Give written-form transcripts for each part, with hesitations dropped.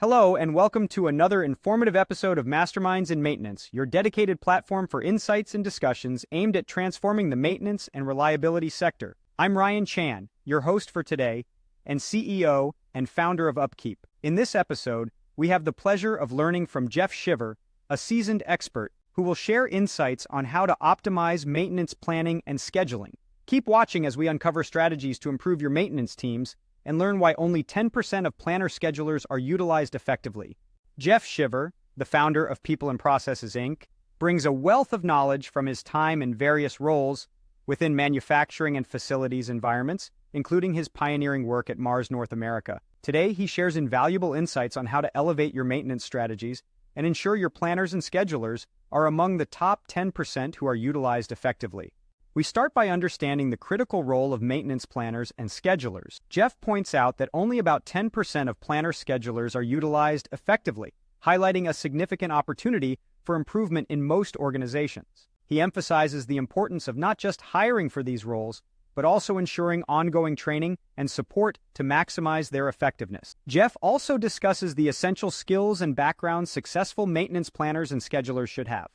Hello, and welcome to another informative episode of Masterminds in Maintenance, your dedicated platform for insights and discussions aimed at transforming the maintenance and reliability sector. I'm Ryan Chan, your host for today, and CEO and founder of Upkeep. In this episode, we have the pleasure of learning from Jeff Shiver, a seasoned expert who will share insights on how to optimize maintenance planning and scheduling. Keep watching as we uncover strategies to improve your maintenance teams and learn why only 10% of planner schedulers are utilized effectively. Jeff Shiver, the founder of People and Processes, Inc., brings a wealth of knowledge from his time in various roles within manufacturing and facilities environments, including his pioneering work at Mars North America. Today, he shares invaluable insights on how to elevate your maintenance strategies and ensure your planners and schedulers are among the top 10% who are utilized effectively. We start by understanding the critical role of maintenance planners and schedulers. Jeff points out that only about 10% of planner schedulers are utilized effectively, highlighting a significant opportunity for improvement in most organizations. He emphasizes the importance of not just hiring for these roles, but also ensuring ongoing training and support to maximize their effectiveness. Jeff also discusses the essential skills and backgrounds successful maintenance planners and schedulers should have.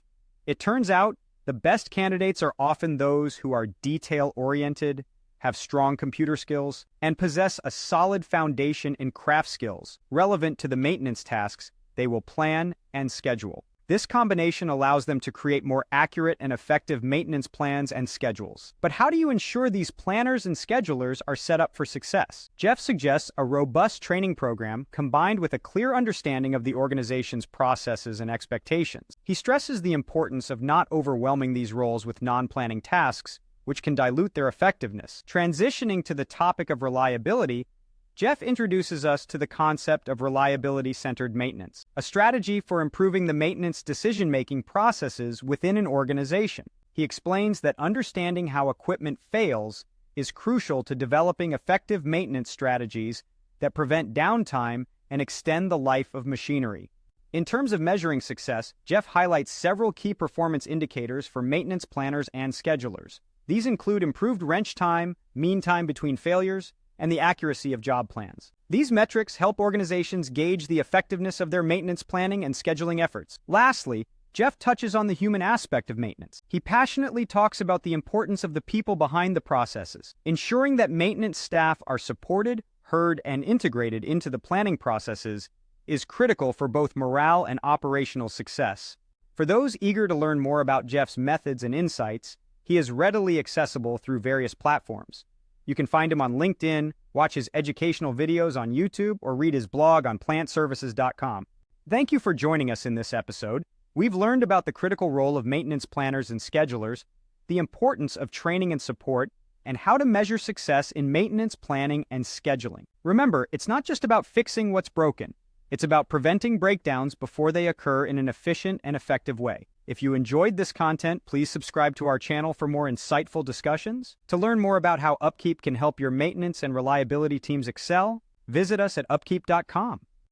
It turns out, the best candidates are often those who are detail-oriented, have strong computer skills, and possess a solid foundation in craft skills relevant to the maintenance tasks they will plan and schedule. This combination allows them to create more accurate and effective maintenance plans and schedules. But how do you ensure these planners and schedulers are set up for success? Jeff suggests a robust training program combined with a clear understanding of the organization's processes and expectations. He stresses the importance of not overwhelming these roles with non-planning tasks, which can dilute their effectiveness. Transitioning to the topic of reliability, Jeff introduces us to the concept of reliability-centered maintenance, a strategy for improving the maintenance decision-making processes within an organization. He explains that understanding how equipment fails is crucial to developing effective maintenance strategies that prevent downtime and extend the life of machinery. In terms of measuring success, Jeff highlights several key performance indicators for maintenance planners and schedulers. These include improved wrench time, mean time between failures, and the accuracy of job plans. These metrics help organizations gauge the effectiveness of their maintenance planning and scheduling efforts. Lastly, Jeff touches on the human aspect of maintenance. He passionately talks about the importance of the people behind the processes. Ensuring that maintenance staff are supported, heard, and integrated into the planning processes is critical for both morale and operational success. For those eager to learn more about Jeff's methods and insights, he is readily accessible through various platforms. You can find him on LinkedIn, watch his educational videos on YouTube, or read his blog on plantservices.com. Thank you for joining us in this episode. We've learned about the critical role of maintenance planners and schedulers, the importance of training and support, and how to measure success in maintenance planning and scheduling. Remember, it's not just about fixing what's broken. It's about preventing breakdowns before they occur in an efficient and effective way. If you enjoyed this content, please subscribe to our channel for more insightful discussions. To learn more about how Upkeep can help your maintenance and reliability teams excel, visit us at upkeep.com.